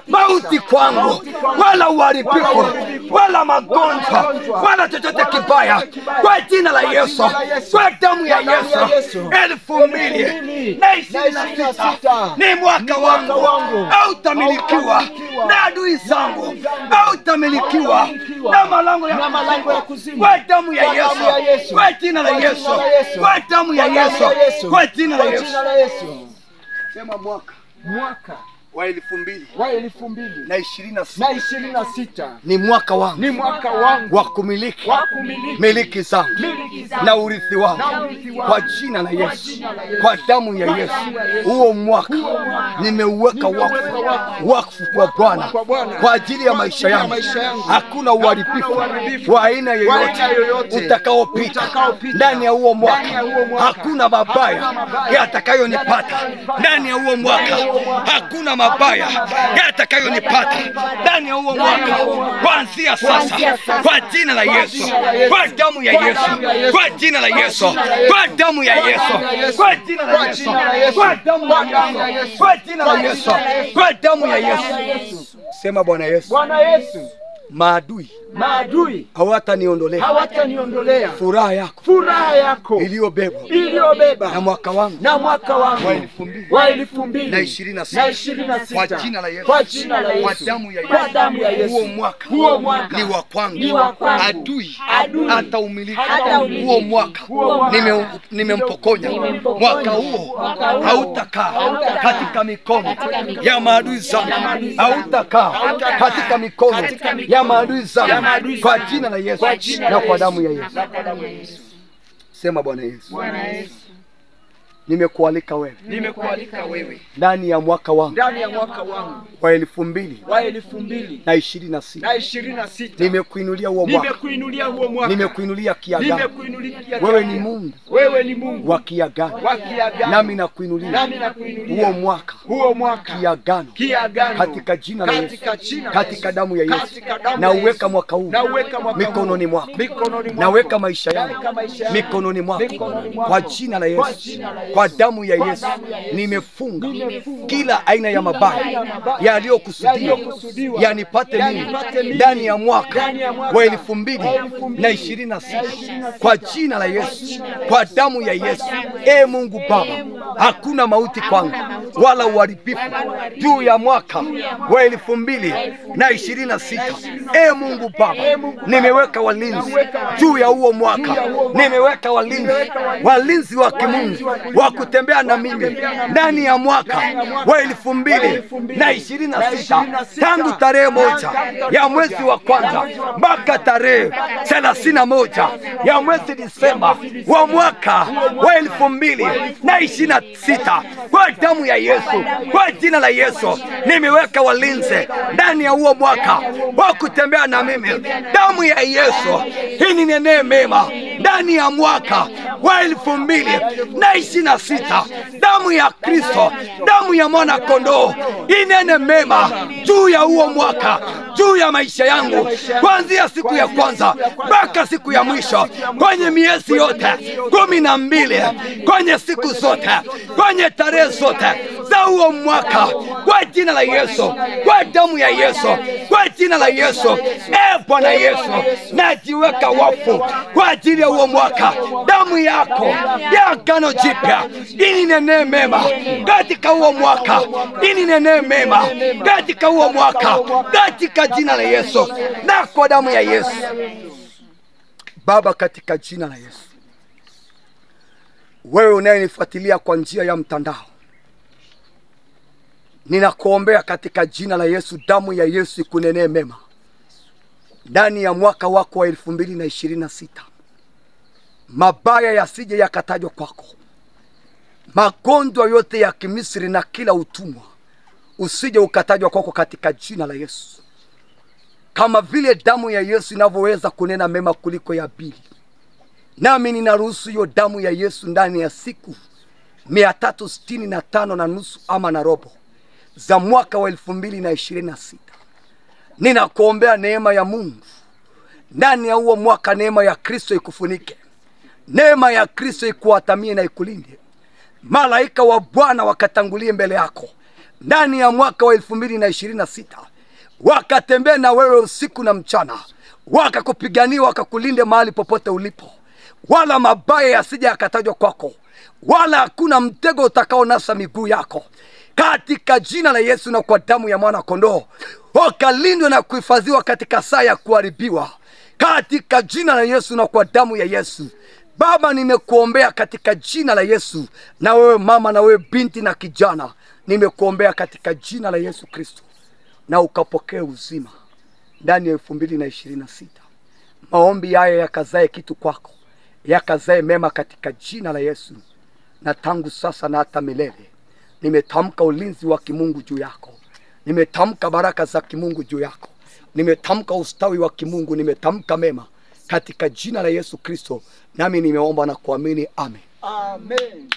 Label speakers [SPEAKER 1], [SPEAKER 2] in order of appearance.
[SPEAKER 1] mauti kwangu, wala uharibifu, wala magonjwa, wala chochote kibaya, kwa jina la Yesu, kwa damu ya Yesu. 2026 ni mwaka wangu, hautamilikiwa na adui zangu, hautamilikiwa na malango ya kuzimu, kwa damu ya Yesu, kwa jina la Yesu, kwa damu ya Yesu, kwa jina la Yesu. Sema mwaka wa 2026 ni mwaka wangu wa kumiliki miliki zangu na urithi wangu, kwa jina la Yesu, kwa damu ya Yesu. Huo mwaka nimeuweka wakfu kwa Bwana kwa ajili ya maisha yangu. Hakuna uharibifu wa aina yoyote utakaopita ndani ya huo mwaka. Hakuna mabaya yatakayonipata ndani ya huo mwaka. Hakuna mabaya yatakayonipata ndani ya huo mwaka. Kuanzia sasa, kwa jina la Yesu, kwa damu ya Yesu, kwa jina la Yesu, kwa damu ya Yesu, kwa jina la Yesu, kwa damu ya Yesu, kwa jina la Yesu, kwa damu ya Yesu. Sema Bwana Yesu, maadui hawataniondolea furaha yako iliyobeba na mwaka wangu wa 2026 kwa jina la Yesu, kwa damu ya Yesu. Huo mwaka ni wa kwangu. Adui hataumiliki huo mwaka. Nimempokonya. Mwaka huo hautakaa katika mikono ya maadui zangu, hautakaa katika mikono ya maadui zangu, kwa jina la Yesu na kwa damu ya Yesu. Sema Bwana Yesu, nimekualika wewe ndani ya mwaka wangu wa 2026. Nimekuinulia huo mwaka, nimekuinulia kiagano. Wewe ni Mungu wa kiagano, nami nakuinulia huo mwaka kiagano katika jina la Yesu, katika damu ya Yesu. Na uweka mwaka huu mikononi mwako, naweka maisha yangu mikononi mwako, kwa jina la Yesu, kwa damu ya Yesu. Nimefunga kila aina ya mabaya yaliyokusudiwa yanipate mimi ndani ya mwaka wa 2026, kwa jina la Yesu, kwa damu ya Yesu. Mungu Baba, hakuna mauti kwangu wala uharibifu juu ya mwaka wa 2026. Mungu Baba, nimeweka walinzi juu ya huo mwaka. Nimeweka walinzi wa kimungu wa kutembea na mimi ndani ya mwaka wa 2026, tangu tarehe 1 ya mwezi wa kwanza mpaka tarehe 31 ya mwezi Disemba wa mwaka wa 2026, kwa damu ya Yesu, kwa jina la Yesu. Nimeweka walinzi ndani ya huo mwaka wa kutembea na mimi. Damu ya Yesu ininenee mema ndani ya mwaka wa 2026. Damu ya Kristo, damu ya mwana kondoo inene mema juu ya huo mwaka, juu ya maisha yangu, kuanzia siku ya kwanza mpaka siku ya mwisho, kwenye miezi yote 12, kwenye siku zote, kwenye tarehe zote za huo mwaka, kwa jina la Yesu, kwa damu ya Yesu, kwa jina la Yesu. Bwana Yesu, najiweka wakfu kwa ajili ya huo mwaka. Damu yako ya agano jipya ininenee mema katika huo mwaka, ininenee mema katika huo mwaka, katika jina la Yesu na kwa damu ya Yesu. Baba, katika jina la Yesu, wewe unayenifuatilia kwa njia ya mtandao, ninakuombea katika jina la Yesu, damu ya Yesu ikunenee mema ndani ya mwaka wako wa 2026. Mabaya yasije yakatajwa kwako. Magonjwa yote ya Kimisri na kila utumwa usije ukatajwa kwako katika jina la Yesu. Kama vile damu ya Yesu inavyoweza kunena mema kuliko ya Abeli, nami ninaruhusu hiyo damu ya Yesu ndani ya siku 365 na nusu ama na robo za mwaka wa 2026. Ninakuombea neema ya Mungu ndani ya huo mwaka. Neema ya Kristo ikufunike, neema ya Kristo ikuatamie na ikulinde. Malaika wa Bwana wakatangulie mbele yako ndani ya mwaka wa 2026, wakatembea na wewe usiku na mchana, wakakupigania, wakakulinde mahali popote ulipo, wala mabaya yasije yakatajwa kwako, wala hakuna mtego utakao nasa miguu yako, katika jina la Yesu na kwa damu ya mwana kondoo. Wakalindwe na kuhifadhiwa katika saa ya kuharibiwa, katika jina la Yesu na kwa damu ya Yesu. Baba, nimekuombea katika jina la Yesu, na wewe mama, na wewe binti na kijana, nimekuombea katika jina la Yesu Kristo, na ukapokea uzima ndani ya 2026. Maombi haya yakazae kitu kwako, yakazae mema katika jina la Yesu. Na tangu sasa na hata milele, nimetamka ulinzi wa kimungu juu yako, nimetamka baraka za kimungu juu yako, nimetamka ustawi wa kimungu, nimetamka mema katika jina la Yesu Kristo. Nami nimeomba na kuamini, amen.
[SPEAKER 2] Amen.